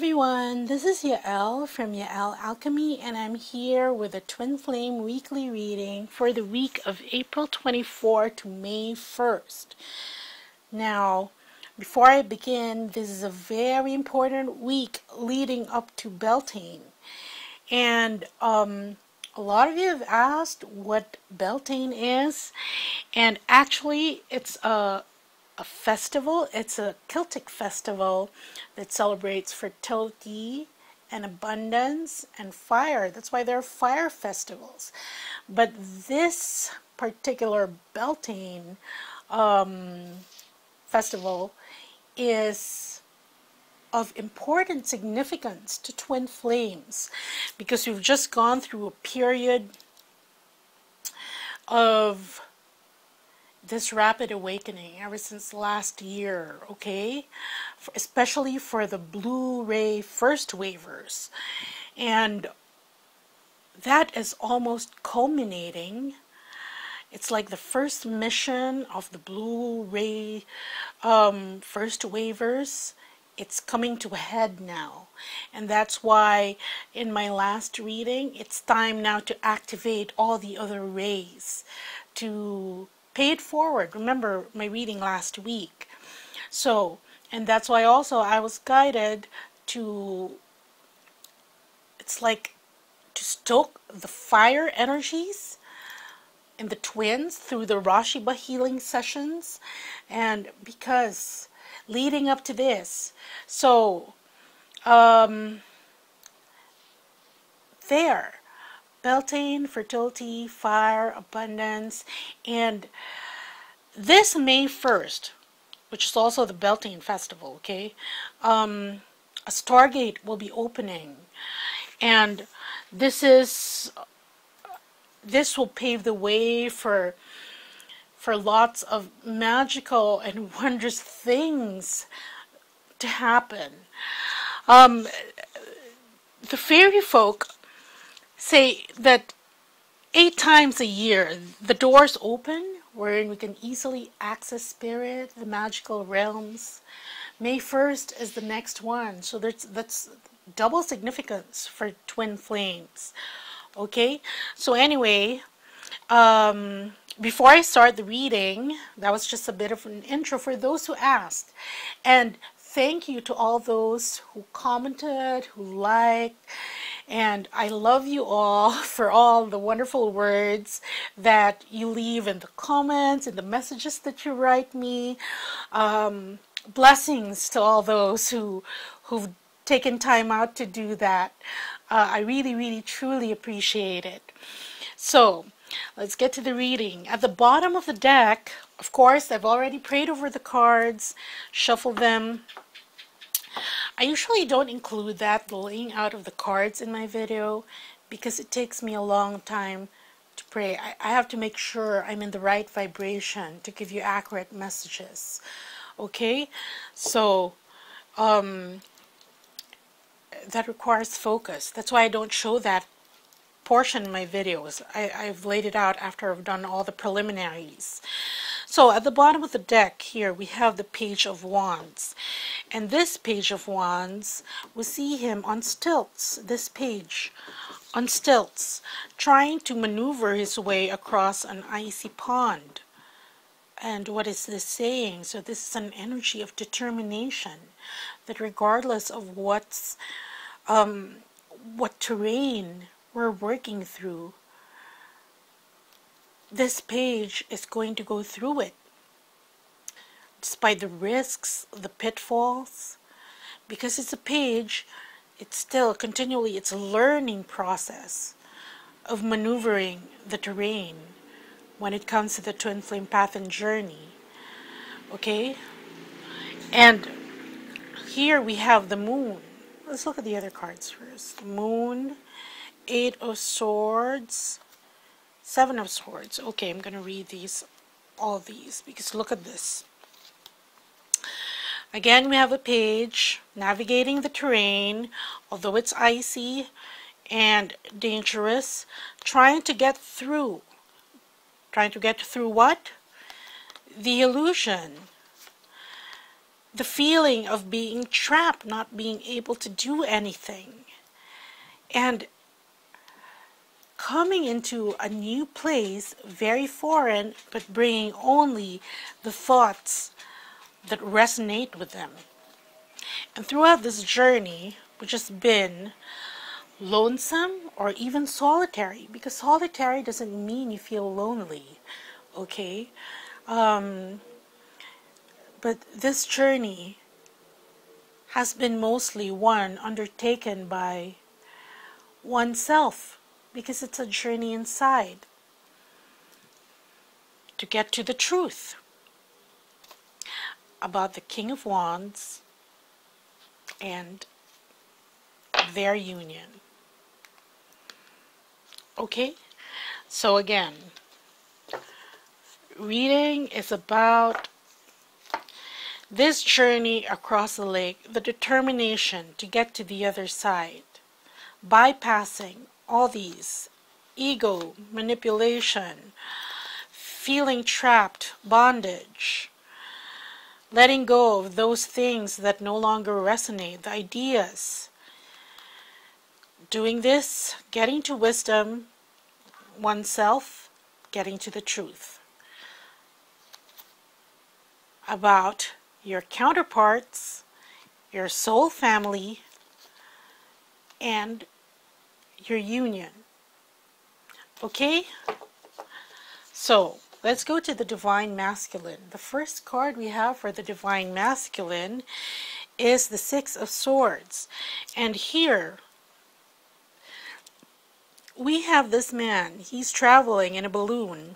everyone, this is Yael from Yael Alchemy, and I'm here with a Twin Flame weekly reading for the week of April 24 to May 1st. Now, before I begin, this is a very important week leading up to Beltane. And a lot of you have asked what Beltane is, and actually it's a festival. It's a Celtic festival that celebrates fertility and abundance and fire. That's why there are fire festivals. But this particular Beltane festival is of important significance to twin flames because we've just gone through a period of this rapid awakening ever since last year, okay? Especially for the blue ray first wavers. And that is almost culminating. It's like the first mission of the blue ray first wavers. It's coming to a head now. And that's why in my last reading, it's time now to activate all the other rays to pay it forward. Remember my reading last week. So, and that's why also I was guided to, it's like to stoke the fire energies in the twins through the RASHEEBA healing sessions. And because leading up to this, so there, Beltain, fertility, fire, abundance, and this May 1st, which is also the Beltane festival, okay, a Stargate will be opening, and this will pave the way for lots of magical and wondrous things to happen. The fairy folk say that 8 times a year the doors open wherein we can easily access spirit, the magical realms. May 1st is the next one, so that's double significance for twin flames. Okay, so anyway, before I start the reading, that was just a bit of an intro for those who asked, and thank you to all those who commented, who liked. And I love you all for all the wonderful words that you leave in the comments and the messages that you write me. Blessings to all those who've taken time out to do that. I really, really, truly appreciate it. So let's get to the reading. At the bottom of the deck, of course, I've already prayed over the cards, shuffled them. I usually don't include that, the laying out of the cards in my video, because it takes me a long time to pray. I have to make sure I'm in the right vibration to give you accurate messages. Okay? So, that requires focus. That's why I don't show that portion in my videos. I've laid it out after I've done all the preliminaries. So at the bottom of the deck here we have the Page of Wands, and this Page of Wands, we see him on stilts, this page on stilts, trying to maneuver his way across an icy pond. And what is this saying? So this is an energy of determination, that regardless of what terrain we're working through, this page is going to go through it, despite the risks, the pitfalls. Because it's a page, it's still continually, it's a learning process of maneuvering the terrain when it comes to the twin flame path and journey. Okay? And here we have the moon. Let's look at the other cards first. The moon, 8 of Swords, 7 of Swords. Okay, I'm going to read all these, because look at this. Again, we have a page navigating the terrain, although it's icy and dangerous, trying to get through. Trying to get through what? The illusion. the feeling of being trapped, not being able to do anything, and coming into a new place, very foreign, but bringing only the thoughts that resonate with them. And throughout this journey, which has been lonesome or even solitary, because solitary doesn't mean you feel lonely, okay? But this journey has been mostly one undertaken by oneself, because it's a journey inside to get to the truth about the King of Wands and their union. Okay, so again, reading is about this journey across the lake, the determination to get to the other side, bypassing all these ego, manipulation, feeling trapped, bondage, letting go of those things that no longer resonate, the ideas. Doing this, getting to wisdom, oneself, getting to the truth about your counterparts, your soul family, and your union. Okay? So, let's go to the Divine Masculine. The first card we have for the Divine Masculine is the Six of Swords. And here, we have this man. He's traveling in a balloon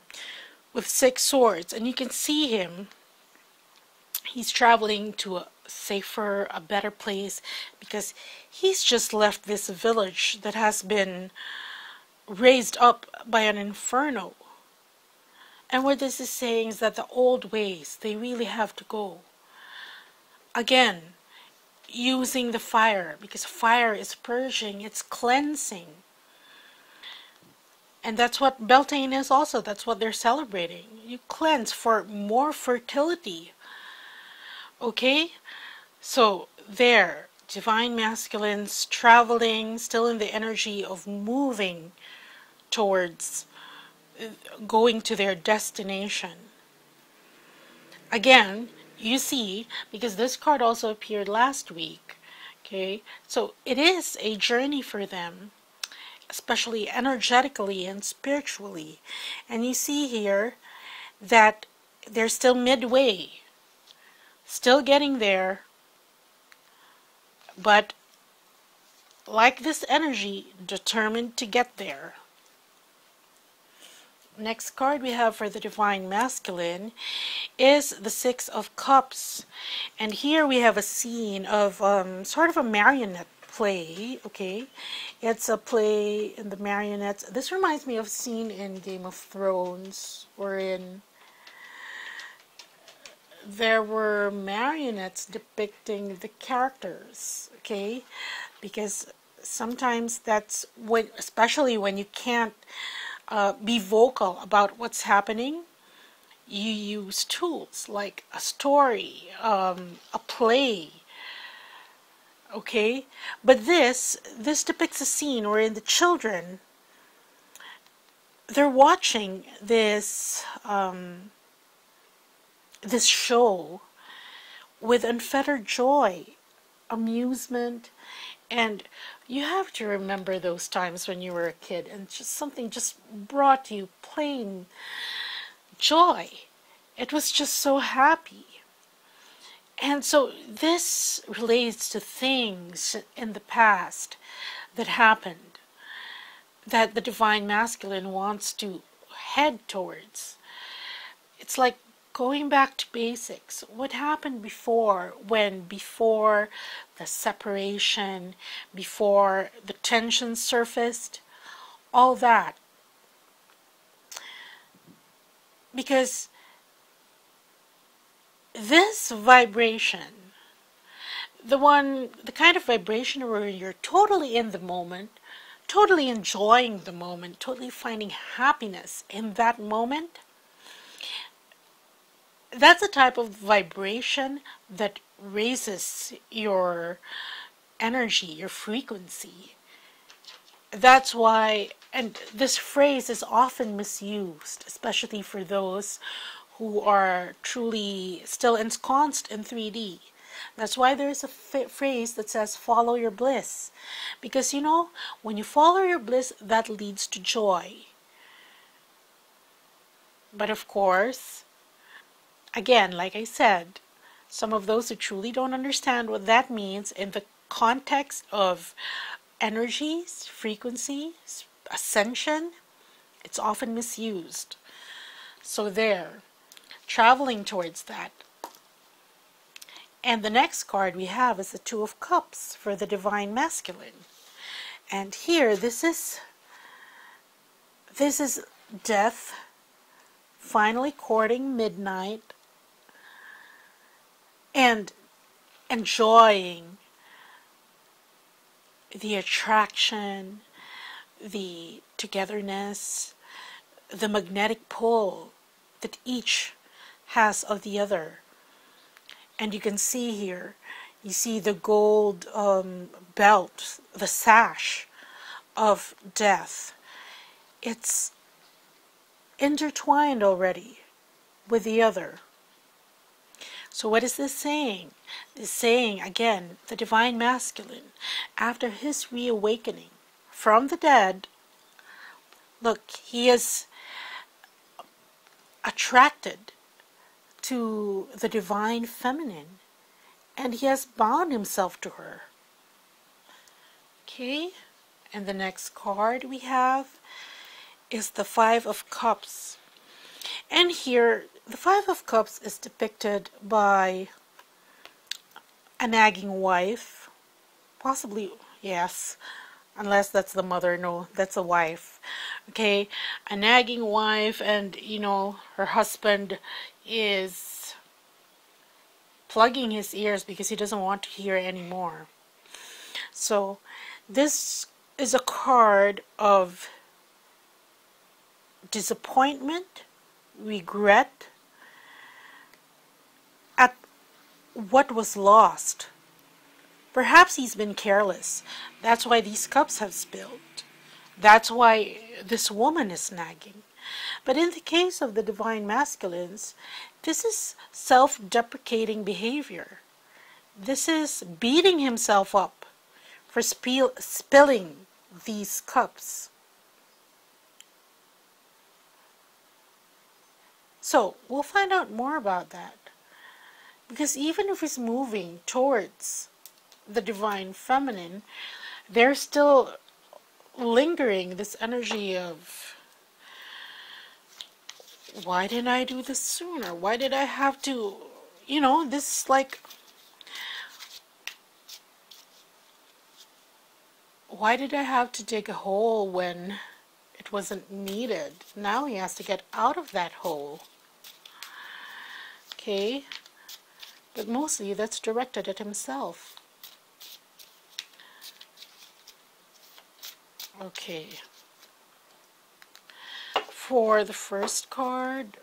with 6 swords. And you can see him. He's traveling to a safer, a better place, because he's just left this village that has been raised up by an inferno. And what this is saying is that the old ways, they really have to go. Again, using the fire, because fire is purging, it's cleansing. And that's what Beltane is also. That's what they're celebrating. You cleanse for more fertility. Okay? So, there, Divine Masculines traveling, still in the energy of moving towards going to their destination. Again, you see, because this card also appeared last week, okay, so it is a journey for them, especially energetically and spiritually. And you see here that they're still midway, still getting there, but like this energy, determined to get there. Next card we have for the Divine Masculine is the Six of Cups. And here we have a scene of sort of a marionette play, okay? It's a play in the marionettes. This reminds me of a scene in Game of Thrones, wherein there were marionettes depicting the characters, okay? Because sometimes that's when, especially when you can't be vocal about what's happening, you use tools like a story, a play, okay? But this depicts a scene wherein the children, they're watching this this show with unfettered joy, amusement, and you have to remember those times when you were a kid and just something just brought you plain joy. It was just so happy. And so this relates to things in the past that happened that the Divine Masculine wants to head towards. It's like going back to basics. What happened before, before the separation, before the tension surfaced, all that. Because this vibration, the kind of vibration where you're totally in the moment, totally enjoying the moment, totally finding happiness in that moment, that's a type of vibration that raises your energy, your frequency. That's why, and this phrase is often misused, especially for those who are truly still ensconced in 3D. That's why there's a phrase that says, follow your bliss. Because, you know, when you follow your bliss, that leads to joy. But of course, again, like I said, some of those who truly don't understand what that means in the context of energies, frequencies, ascension, it's often misused. So there, traveling towards that. And the next card we have is the Two of Cups for the Divine Masculine. And here, this is death finally courting midnight and enjoying the attraction, the togetherness, the magnetic pull that each has of the other. And you can see here, you see the gold belt, the sash of death. It's intertwined already with the other. So what is this saying? It's saying, again, the Divine Masculine, after his reawakening from the dead, look, he is attracted to the Divine Feminine, and he has bound himself to her. Okay, and the next card we have is the Five of Cups. And here, the Five of Cups is depicted by a nagging wife, possibly, yes, unless that's the mother. No, that's a wife. Okay, a nagging wife, and you know, her husband is plugging his ears because he doesn't want to hear anymore. So this is a card of disappointment, regret at what was lost. Perhaps he's been careless. That's why these cups have spilled. That's why this woman is nagging. But in the case of the Divine Masculines, this is self-deprecating behavior. This is beating himself up for spilling these cups. So we'll find out more about that. Because even if he's moving towards the Divine Feminine, there's still lingering this energy of, why didn't I do this sooner? Why did I have to, you know, this like, why did I have to dig a hole when it wasn't needed? Now he has to get out of that hole. Okay, but mostly that's directed at himself. Okay, for the first card,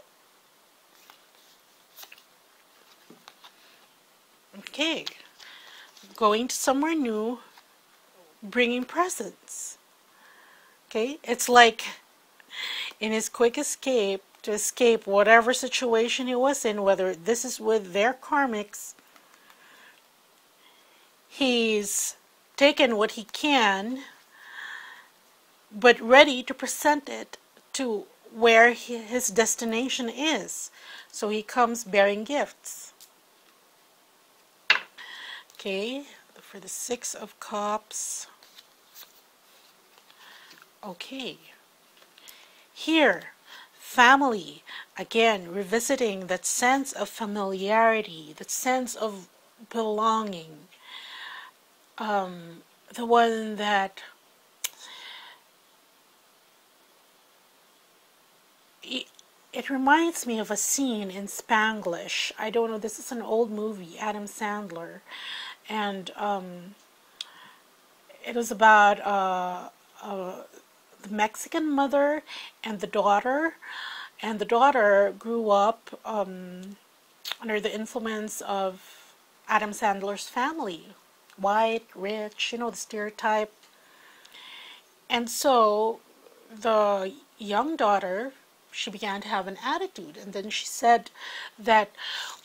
okay, going to somewhere new, bringing presents. Okay, it's like in his quick escape, to escape whatever situation he was in, whether this is with their karmics, he's taken what he can, but ready to present it to where his destination is. So he comes bearing gifts. Okay, for the Six of Cups. Okay, here, family, again, revisiting that sense of familiarity, that sense of belonging. The one that it reminds me of a scene in Spanglish. I don't know, this is an old movie, Adam Sandler, and it was about the Mexican mother and the daughter grew up under the influence of Adam Sandler's family. White, rich, you know, the stereotype. And so the young daughter, she began to have an attitude, and then she said that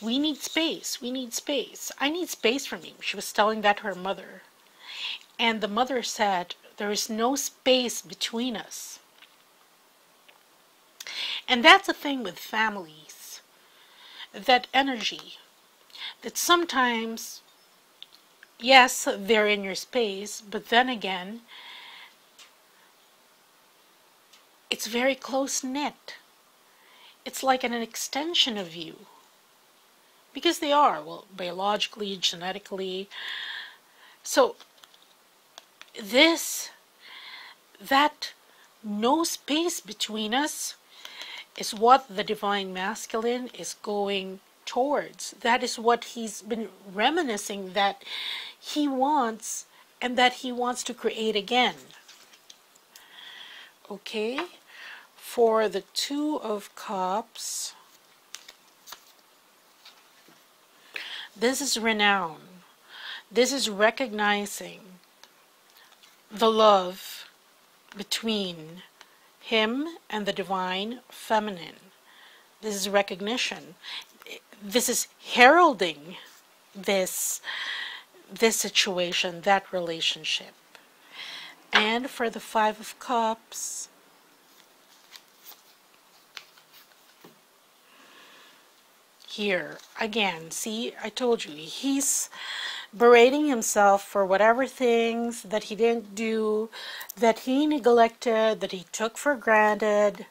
we need space, we need space. I need space from you. She was telling that to her mother. And the mother said, there is no space between us. And that's the thing with families, that energy, that sometimes, yes, they're in your space, but then again, it's very close-knit. It's like an extension of you. Because they are, well, biologically, genetically. So, that no space between us is what the Divine Masculine is going towards. That is what he's been reminiscing that he wants, and that he wants to create again. Okay, for the Two of Cups, this is renown. This is recognizing the love between him and the Divine Feminine. This is recognition. This is heralding this situation, that relationship. And for the Five of Cups, here, again, see, I told you, he's berating himself for whatever things that he didn't do, that he neglected, that he took for granted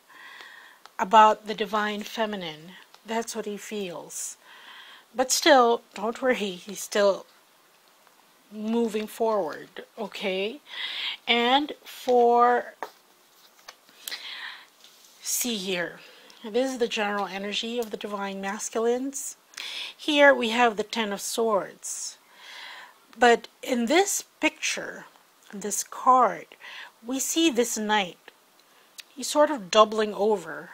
about the Divine Feminine. That's what he feels. But still, don't worry, he's still moving forward, okay? And for, see here, this is the general energy of the Divine Masculines. Here we have the Ten of Swords. But in this picture, this card, we see this knight. He's sort of doubling over.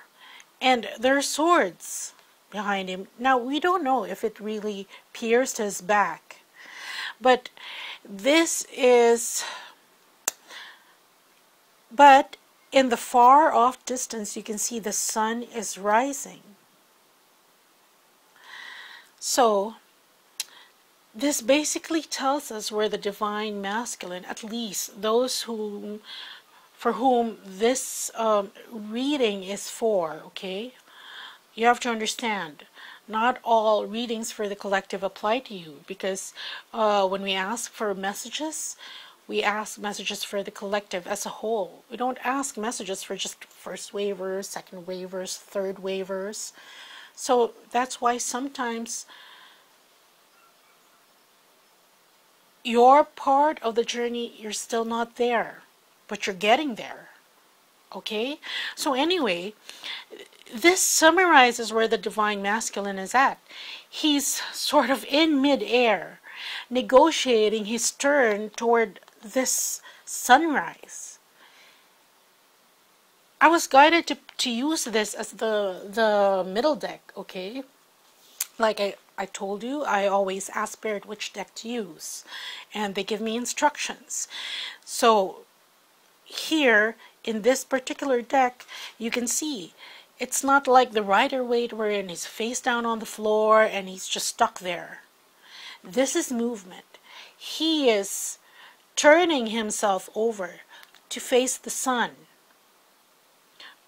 And there are swords behind him. Now, we don't know if it really pierced his back. But this is... But in the far off distance, you can see the sun is rising. So, this basically tells us where the Divine Masculine, at least those for whom this reading is for, okay? You have to understand, not all readings for the collective apply to you, because when we ask for messages, we ask messages for the collective as a whole. We don't ask messages for just first waivers, second waivers, third waivers. So that's why sometimes your part of the journey, you're still not there, but you're getting there. Okay? So anyway, this summarizes where the Divine Masculine is at. He's sort of in mid-air, negotiating his turn toward this sunrise. I was guided to use this as the middle deck, okay? Like I told you, I always ask Spirit which deck to use, and they give me instructions. So here in this particular deck, you can see it's not like the Rider-Waite wherein he's face down on the floor and he's just stuck there. This is movement. He is turning himself over to face the sun.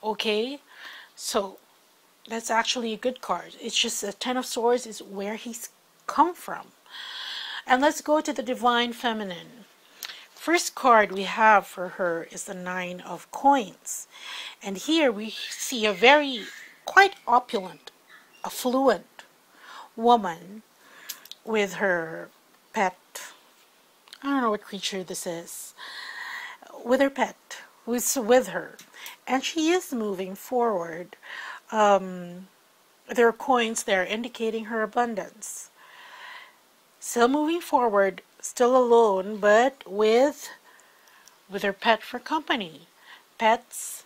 Okay, so that's actually a good card. It's just the Ten of Swords is where he's come from. And let's go to the Divine Feminine. First card we have for her is the Nine of Coins. And here we see a very, quite opulent, affluent woman with her pet. I don't know what creature this is. With her pet, who's with her. And she is moving forward. There are coins there indicating her abundance. Still moving forward, still alone, but with her pet for company. Pets,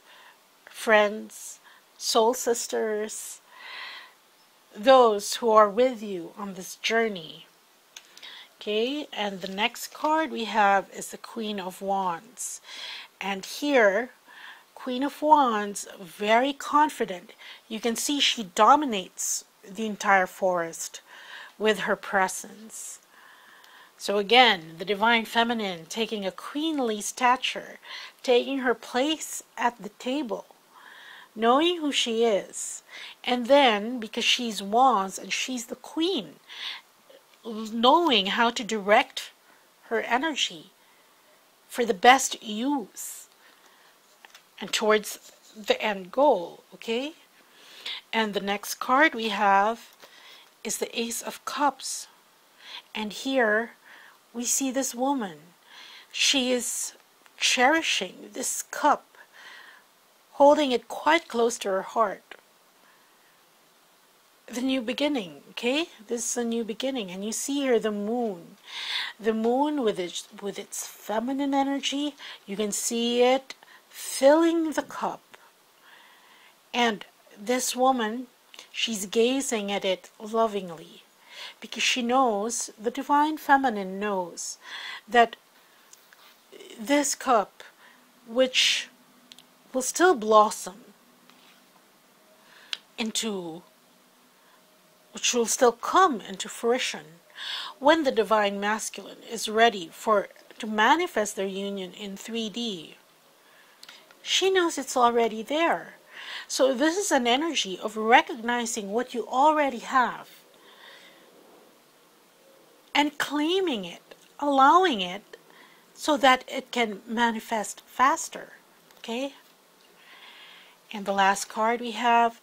friends, soul sisters. those who are with you on this journey. Okay, and the next card we have is the Queen of Wands. And here, Queen of Wands, very confident. You can see she dominates the entire forest with her presence. So again, the Divine Feminine taking a queenly stature, taking her place at the table, knowing who she is. And then, because she's Wands and she's the Queen, knowing how to direct her energy for the best use and towards the end goal, okay? And the next card we have is the Ace of Cups. And here we see this woman. She is cherishing this cup, holding it quite close to her heart. The new beginning, okay? This is a new beginning. And you see here the moon. The moon with its feminine energy, you can see it filling the cup. And this woman, she's gazing at it lovingly because she knows, the Divine Feminine knows, that this cup, which will still blossom into, which will still come into fruition when the Divine Masculine is ready to manifest their union in 3D. She knows it's already there. So this is an energy of recognizing what you already have and claiming it, allowing it, so that it can manifest faster, okay? And the last card we have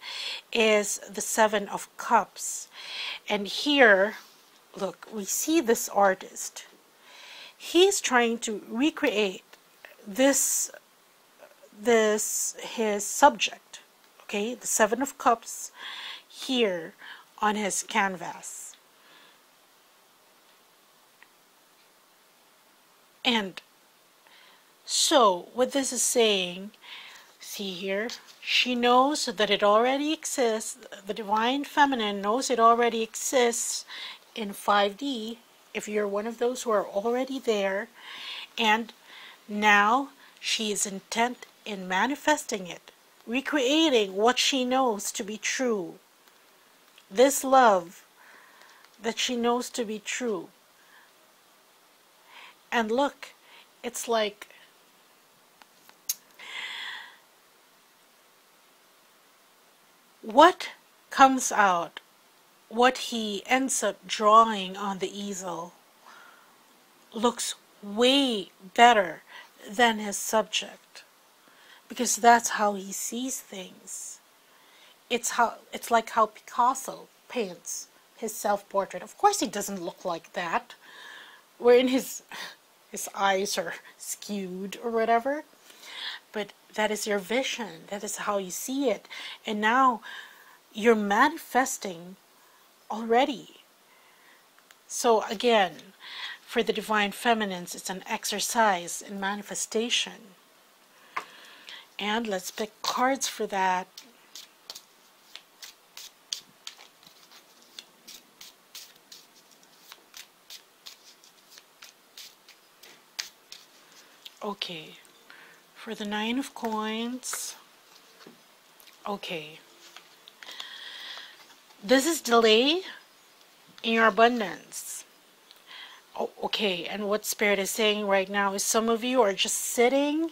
is the Seven of Cups. And here, look, we see this artist. He's trying to recreate his subject, okay? The Seven of Cups here on his canvas. And so what this is saying, see here, she knows that it already exists. The Divine Feminine knows it already exists in 5D, if you're one of those who are already there. And now she is intent in manifesting it, recreating what she knows to be true. This love that she knows to be true. And look, it's like what comes out, what he ends up drawing on the easel, looks way better than his subject, because that's how he sees things. It's like how Picasso paints his self-portrait. Of course he doesn't look like that, wherein his eyes are skewed or whatever, but that is your vision, that is how you see it. And now you're manifesting already. So again, for the Divine Feminines, it's an exercise in manifestation. And let's pick cards for that. Okay, for the Nine of Coins, okay, this is delay in your abundance. Oh, okay, and what Spirit is saying right now is some of you are just sitting,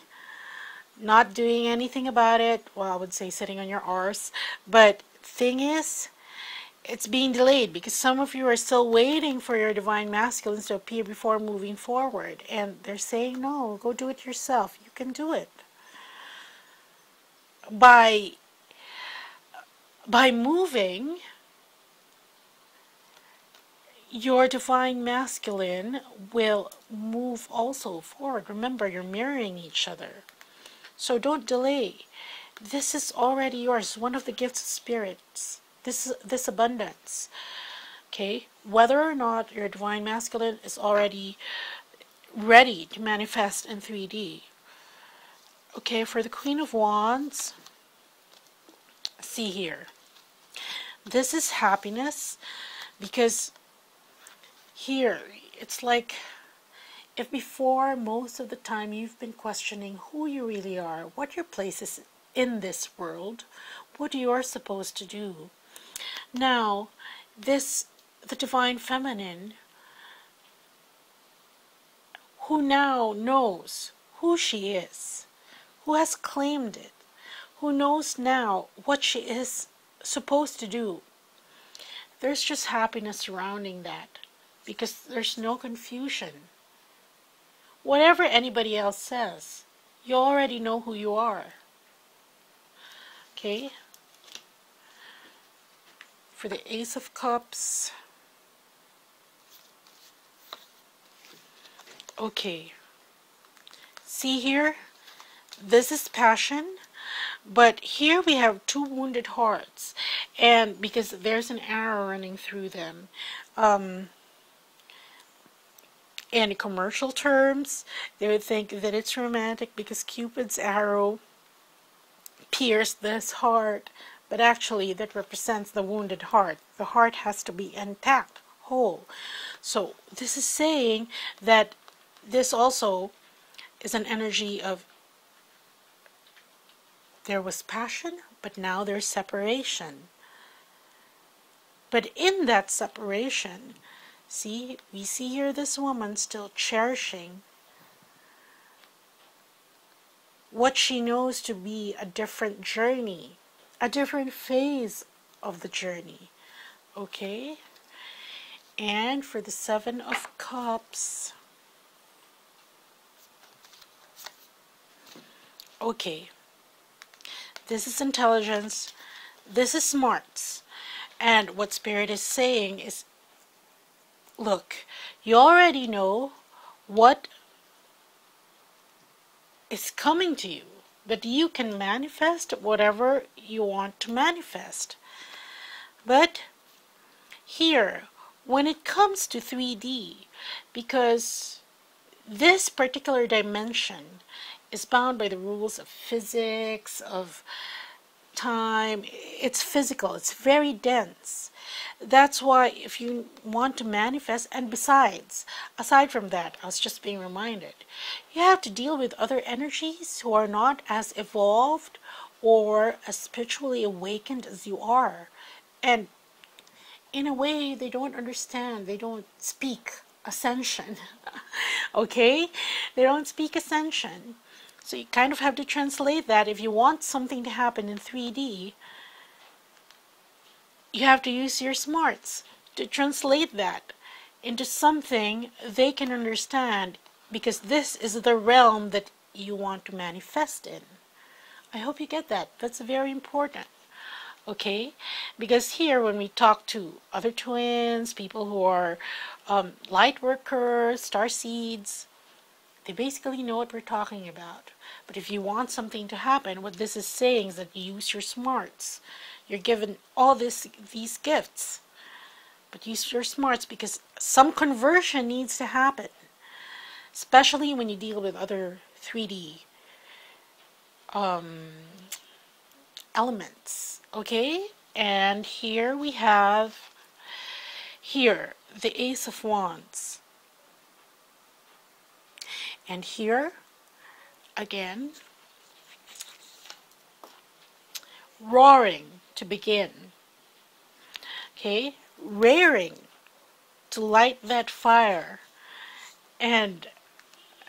not doing anything about it. Well, I would say sitting on your arse, but thing is, it's being delayed because some of you are still waiting for your Divine Masculines to appear before moving forward. And they're saying, no, go do it yourself. You can do it. By moving, your Divine Masculine will move also forward. Remember, you're mirroring each other. So don't delay. This is already yours. One of the gifts of spirits. This abundance, okay? Whether or not your Divine Masculine is already ready to manifest in 3D. Okay, for the Queen of Wands, see here. This is happiness, because here it's like, if before most of the time you've been questioning who you really are, what your place is in this world, what you're supposed to do. Now, the Divine Feminine, who now knows who she is, who has claimed it, who knows now what she is supposed to do. There's just happiness surrounding that, because there's no confusion. Whatever anybody else says, you already know who you are. Okay? For the Ace of Cups. Okay. See here? This is passion. But here we have two wounded hearts. And because there's an arrow running through them. In commercial terms, they would think that it's romantic because Cupid's arrow pierced this heart, but actually that represents the wounded heart. The heart has to be intact, whole. So this is saying that this also is an energy of, there was passion, but now there's separation. But in that separation, see, we see here this woman still cherishing what she knows to be a different journey, a different phase of the journey. Okay? And for the Seven of Cups. Okay. This is intelligence. This is smarts. And what Spirit is saying is, look, you already know what is coming to you, but you can manifest whatever you want to manifest. But here, when it comes to 3D, because this particular dimension is bound by the rules of physics, of time, it's physical, it's very dense. That's why if you want to manifest, and besides, aside from that, I was just being reminded, you have to deal with other energies who are not as evolved or as spiritually awakened as you are. And in a way, they don't understand, they don't speak Ascension. Okay? They don't speak Ascension. So you kind of have to translate that. If you want something to happen in 3D, you have to use your smarts to translate that into something they can understand, because this is the realm that you want to manifest in. I hope you get that. That's very important. Okay? Because here, when we talk to other twins, people who are light workers, star seeds, they basically know what we're talking about. But if you want something to happen, what this is saying is that you use your smarts. You're given all these gifts. But use your smarts, because some conversion needs to happen. Especially when you deal with other 3D elements. Okay? And here we have, here, the Ace of Wands. And here, again, roaring to begin. Okay? Raring to light that fire. And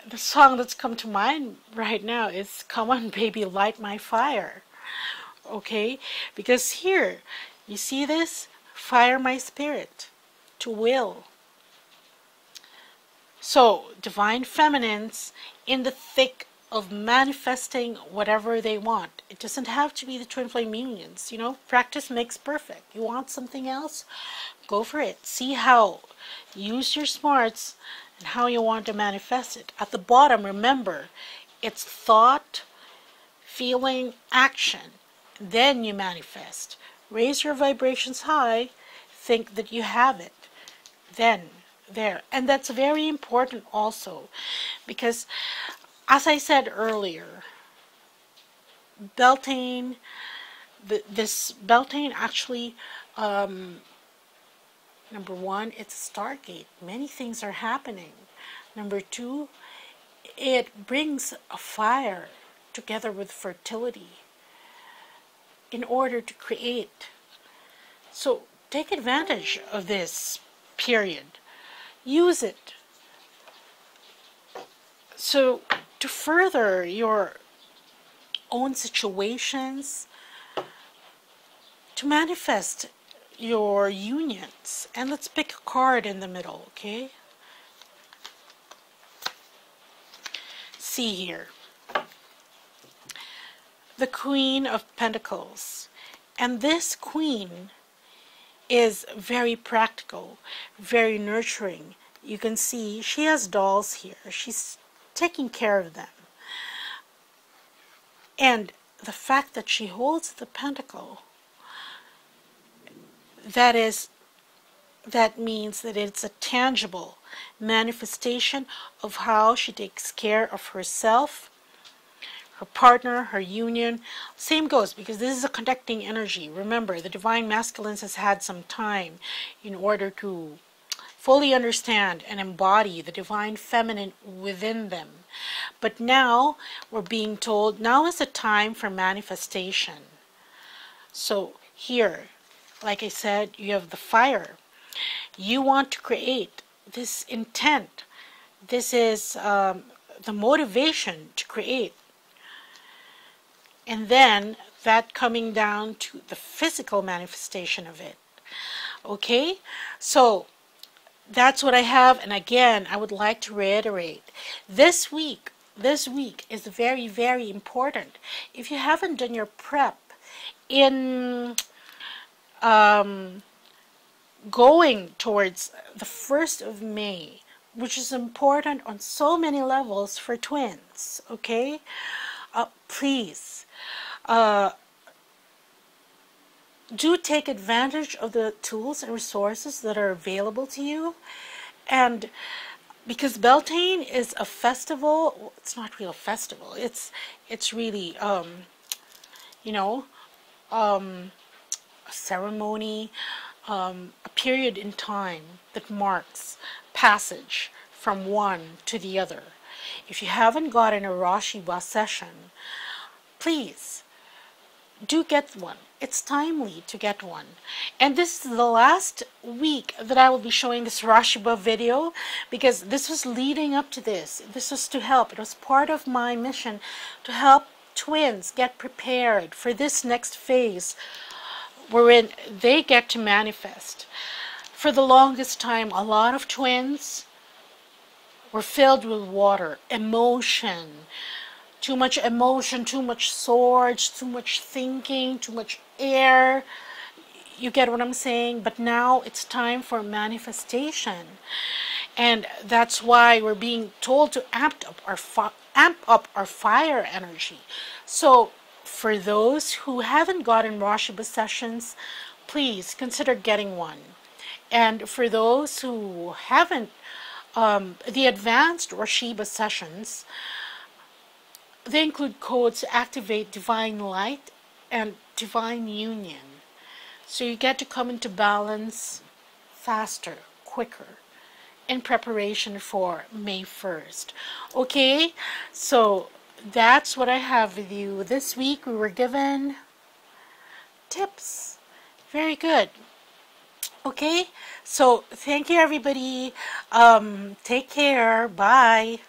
the song that's come to mind right now is Come On Baby, Light My Fire. Okay? Because here, you see this? Fire my spirit to will. So, divine feminines in the thick of manifesting whatever they want. It doesn't have to be the twin flame unions. You know, practice makes perfect. You want something else? Go for it. See how. Use your smarts and how you want to manifest it. At the bottom, remember, it's thought, feeling, action. Then you manifest. Raise your vibrations high. Think that you have it. Then there. And that's very important also, because as I said earlier, Beltane, this Beltane actually Number one, it's a Stargate. Many things are happening. Number two, it brings a fire together with fertility in order to create. So take advantage of this period. Use it. So to further your own situations, to manifest your unions. And let's pick a card in the middle, okay? See here. The Queen of Pentacles. And this queen is very practical, very nurturing. You can see she has dolls here. She's taking care of them. And the fact that she holds the pentacle, that means that it's a tangible manifestation of how she takes care of herself, her partner, her union. Same goes, because this is a connecting energy. Remember, the divine masculines has had some time in order to fully understand and embody the divine feminine within them. But now we're being told now is the time for manifestation. So here, like I said, you have the fire. You want to create this intent. This is the motivation to create. And then that coming down to the physical manifestation of it. Okay? So that's what I have. And again, I would like to reiterate, this week is very, very important. If you haven't done your prep in going towards the 1st of May, which is important on so many levels for twins, okay? Please, do take advantage of the tools and resources that are available to you. And because Beltane is a festival, it's not really a festival, it's really, you know, a ceremony, a period in time that marks passage from one to the other. If you haven't gotten a ra-sheeba session, please do get one. It's timely to get one. And this is the last week that I will be showing this ra-sheeba video, because this was leading up to this. This was to help. It was part of my mission to help twins get prepared for this next phase wherein they get to manifest. For the longest time, a lot of twins were filled with water, emotion, too much swords, too much thinking, too much air. You get what I'm saying? But now it's time for manifestation. And that's why we're being told to amp up our fire energy. So for those who haven't gotten ra-sheeba sessions, please consider getting one. And for those who haven't, the advanced ra-sheeba sessions, they include codes to activate divine light and divine union. So you get to come into balance faster, quicker, in preparation for May 1st. Okay, so that's what I have with you. This week we were given tips. Very good. Okay, so thank you everybody. Take care. Bye.